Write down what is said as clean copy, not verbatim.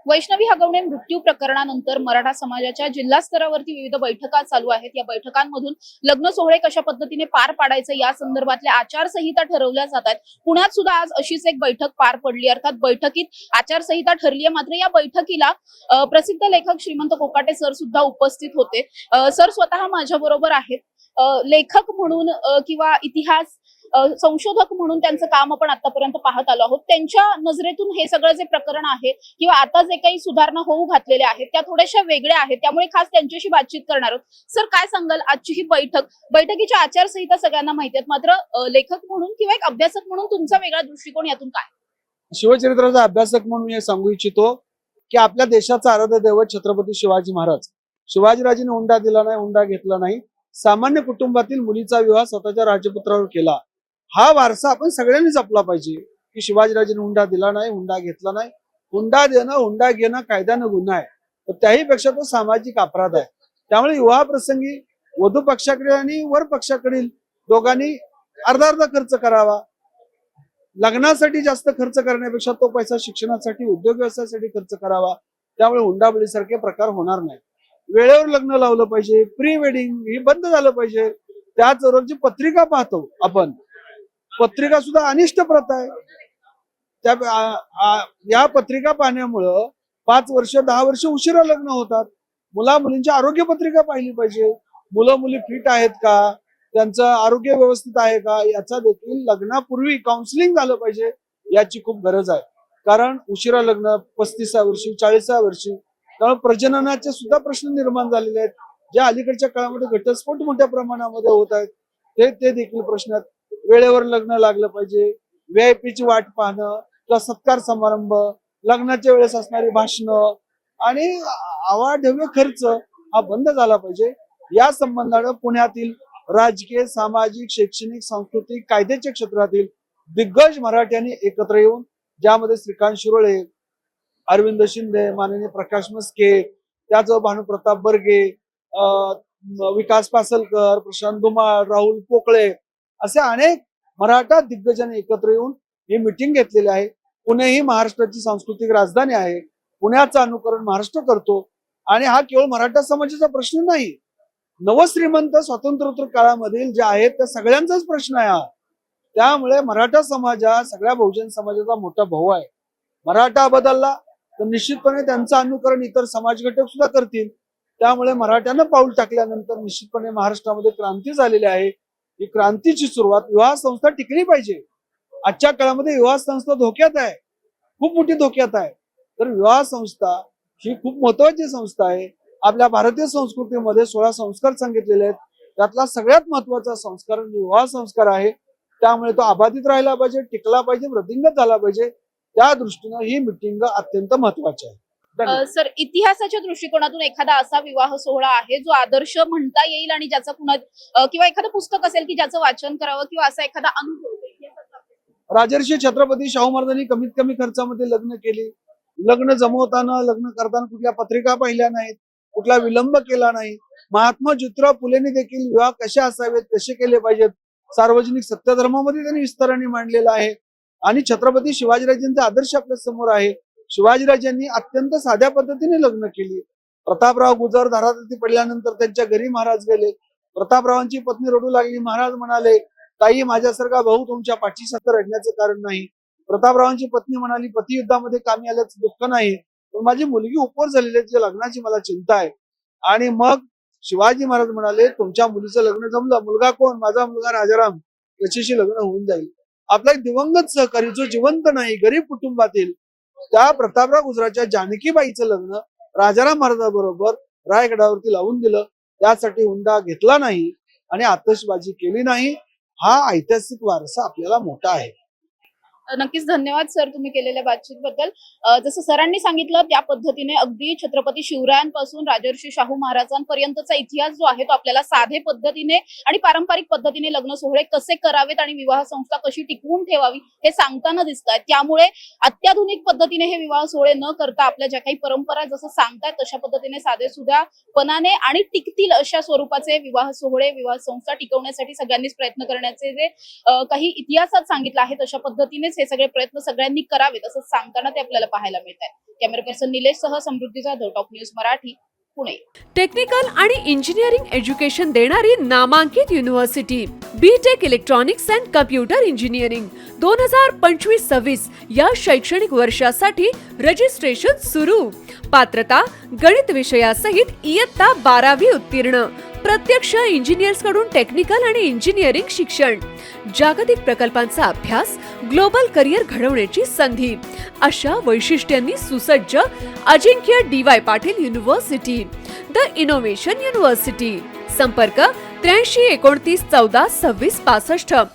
वैष्णवी हगवणे मृत्यू प्रकरणानंतर मराठा समाजाच्या जिल्हा स्तरावरती विविध बैठका चालू आहेत। या बैठकांमधून लग्न सोहळे कशा पद्धतीने पार पाडायचे या संदर्भातल्या आचारसंहिता ठरवल्या जात आहेत। पुण्यात सुद्धा आज अशीच एक बैठक पार पडली, अर्थात बैठकीत आचारसंहिता ठरली आहे। मात्र या बैठकीला प्रसिद्ध लेखक श्रीमंत कोकाटे सर सुद्धा उपस्थित होते। सर स्वतः माझ्या बरोबर आहेत। लेखक म्हणून किंवा इतिहास संशोधक म्हणून त्यांचं काम आपण आतापर्यंत पाहत आलो आहोत। त्यांच्या नजरेतून हे सगळं जे प्रकरण आहे किंवा आता जे काही सुधारणा होऊ घातलेल्या आहेत त्या थोड्याशा वेगळ्या आहेत, त्यामुळे खास त्यांच्याशी बातचीत करणार आहोत। सर, काय सांगाल आजची ही बैठकीची आचारसंहिता सगळ्यांना माहिती आहे, मात्र लेखक म्हणून किंवा एक अभ्यासक म्हणून तुमचा वेगळा दृष्टिकोन यातून काय? शिवचरित्राचा अभ्यासक म्हणून हे सांगू इच्छितो की आपल्या देशाचा आराध्य दैवत छत्रपती शिवाजी महाराज, शिवाजीराजेंनी हुंडा दिला नाही, हुंडा घेतला नाही, सामान्य कुटुंबातील मुलीचा विवाह स्वतःच्या राजपुत्रावर केला। हा वारसा आपण सगळ्यांनी जपला पाहिजे की शिवाजीराजेंनी हुंडा दिला नाही, हुंडा घेतला नाही। हुंडा देणं, हुंडा घेणं कायद्यानं गुन्हा आहे, पण त्याही पेक्षा तो सामाजिक अपराध आहे। त्यामुळे विवाह प्रसंगी वधू पक्षाकडे आणि वर पक्षाकडील दोघांनी अर्धा अर्धा खर्च करावा। लग्नासाठी जास्त खर्च करण्यापेक्षा तो पैसा शिक्षणासाठी, उद्योग व्यवसायासाठी खर्च करावा। त्यामुळे हुंडाबळीसारखे प्रकार होणार नाही। वेळेवर लग्न लावलं पाहिजे, प्री वेडिंग हे बंद झालं पाहिजे। त्याचबरोबर जी पत्रिका पाहतो आपण, पत्रिका सुद्धा अनिष्ट प्रथा आहे। या पत्रिका पाहण्यामुळं 5 वर्ष 10 वर्ष उशिरा लग्न होतात। मुला मुलींची आरोग्य पत्रिका पाहिली पाहिजे, मुलं मुली फिट आहेत का, त्यांचं आरोग्य व्यवस्थित आहे का, याचा देखील लग्नापूर्वी काउन्सिलिंग झालं पाहिजे। याची खूप गरज आहे, कारण उशिरा लग्न 35व्या वर्षी 40व्या वर्षी, त्यामुळे प्रजननाचे सुद्धा प्रश्न निर्माण झालेले आहेत। ज्या अलीकडच्या काळामध्ये घटस्फोट मोठ्या प्रमाणामध्ये होत आहेत ते देखील प्रश्न आहेत। वेळेवर लग्न लागलं पाहिजे, व्हीआयपीची वाट पाहणं किंवा सत्कार समारंभ, लग्नाच्या वेळेस असणारी भाषणं आणि अवाढव्य खर्च हा बंद झाला पाहिजे। या संबंधानं पुण्यातील राजकीय, सामाजिक, शैक्षणिक, सांस्कृतिक, कायद्याच्या क्षेत्रातील दिग्गज मराठ्यांनी एकत्र येऊन, ज्यामध्ये श्रीकांत शिरोळे, अरविंद शिंदे, माननीय प्रकाश मस्के, त्याचबरोबर भानुप्रताप बर्गे, विकास पासलकर, प्रशांत धुमाळ, राहुल पोकळे असे अनेक मराठा दिग्गजांनी एकत्र येऊन ही मीटिंग घेतलेली आहे। पुणे ही महाराष्ट्राची सांस्कृतिक राजधानी आहे। पुण्याचं अनुकरण महाराष्ट्र करतो आणि हा केवळ मराठा समाजाचा प्रश्न नाही, नवश्रीमंत स्वातंत्र्योत्तर काळामधील जे आहेत त्या सगळ्यांचाच प्रश्न आहे हा। त्यामुळे मराठा समाज हा सगळ्या बहुजन समाजाचा मोठा भाऊ आहे। मराठा बदलला तर निश्चितपणे त्यांचं अनुकरण इतर समाज घटक सुद्धा करतील। त्यामुळे मराठ्यानं पाऊल टाकल्यानंतर निश्चितपणे महाराष्ट्रामध्ये क्रांती झालेली आहे। ही क्रांतीची सुरुवात विवाह संस्था टिकली पाहिजे। आजच्या काळामध्ये विवाह संस्था धोक्यात आहे, खूप मोठी धोक्यात आहे। तर विवाह संस्था ही खूप महत्वाची संस्था आहे। आपल्या भारतीय संस्कृतीमध्ये 16 संस्कार सांगितलेले आहेत, त्यातला सगळ्यात महत्वाचा संस्कार विवाह संस्कार आहे। त्यामुळे तो अबाधित राहिला पाहिजे, टिकला पाहिजे, वृद्धिंगत झाला पाहिजे। त्या दृष्टीनं ही मीटिंग अत्यंत महत्वाची आहे। सर, इतिहासाच्या दृष्टिकोनातून एखादा असा विवाह सोहळा आहे जो आदर्श म्हणता येईल आणि ज्याचा पुन्हा किंवा एखादं पुस्तक असेल की ज्याचं वाचन करावं किंवा असा एखादा अनुभव? राजर्षी छत्रपती शाहू महाराजांनी कमीत कमी खर्चामध्ये लग्न केली। लग्न जमवताना, लग्न करताना कुठल्या पत्रिका पाहिल्या नाहीत, कुठला विलंब केला नाही। महात्मा ज्योतिराव फुलेंनी देखील विवाह कसे असावेत, कसे केले पाहिजेत, सार्वजनिक सत्यधर्मामध्ये त्यांनी विस्ताराने मांडलेला आहे। आणि छत्रपती शिवाजीराजेंचा आदर्श आपल्या समोर आहे। शिवाजीराजांनी अत्यंत साध्या पद्धतीने लग्न केली। प्रतापराव गुजर धाराती पडल्यानंतर त्यांच्या घरी महाराज गेले। प्रतापरावांची पत्नी रडू लागली, महाराज म्हणाले, ताई माझ्यासारखा भाऊ तुमच्या पाठीशी रडण्याचं कारण नाही। प्रतापरावांची पत्नी म्हणाली, पती युद्धामध्ये कामी आल्याचं दुःख नाही, पण माझी मुलगी उपवर झालेली आहे, तिच्या लग्नाची मला चिंता आहे। आणि मग शिवाजी महाराज म्हणाले, तुमच्या मुलीचं लग्न जमलं, मुलगा कोण? माझा मुलगा राजाराम, याच्याशी लग्न होऊन जाईल। आपला एक दिवंगत सहकारी जो जिवंत नाही, गरीब कुटुंबातील, त्या प्रतापराव गुजराच्या जानकीबाईचं लग्न राजाराम महाराजांबरोबर रायगडावरती लावून दिलं। त्यासाठी हुंडा घेतला नाही आणि आतषबाजी केली नाही। हा ऐतिहासिक वारसा आपल्याला मोठा आहे। नक्कीच धन्यवाद सर तुम्ही केलेल्या बातचीतबद्दल। जसं सरांनी सांगितलं त्या पद्धतीने अगदी छत्रपती शिवरायांपासून राजर्षी शाहू महाराजांपर्यंतचा इतिहास जो आहे तो आपल्याला साधे पद्धतीने आणि पारंपरिक पद्धतीने लग्न सोहळे कसे करावेत आणि विवाह संस्था कशी टिकवून ठेवावी हे सांगताना दिसत आहेत। त्यामुळे अत्याधुनिक पद्धतीने हे विवाह सोहळे न करता आपल्या ज्या काही परंपरा जसं सांगतायत तशा पद्धतीने साधे सुद्धा पणाने आणि टिकतील अशा स्वरूपाचे विवाह सोहळे, विवाह संस्था टिकवण्यासाठी सगळ्यांनीच प्रयत्न करण्याचे जे काही इतिहासात सांगितलं आहे तशा पद्धतीनेच हे हे सगळे प्रयत्न सगळ्यांनी करावेत असं सांगताना ते आपल्याला पाहायला मिळत आहे. कॅमेरा पर्सन निलेश सह Samruddhi Jadhav, top news Marathi, Pune. Technical आणि इंजिनिअरिंग एज्युकेशन देणारी नामांकित university BTech electronics and computer engineering 2025-26 या शैक्षणिक वर्षासाठी रजिस्ट्रेशन सुरू. पात्रता गणित विषयासहित इयत्ता 12वी उत्तीर्ण. प्रत्यक्ष इंजिनियर्स कडून टेक्निकल आणि इंजिनिअरिंग शिक्षण. जागतिक प्रकल्पांचा अभ्यास, ग्लोबल करिअर घडवण्याची संधी अशा वैशिष्ट्यांनी सुसज्ज अजिंक्य DY Patil university, the innovation university. संपर्क 83 29 14 26 65.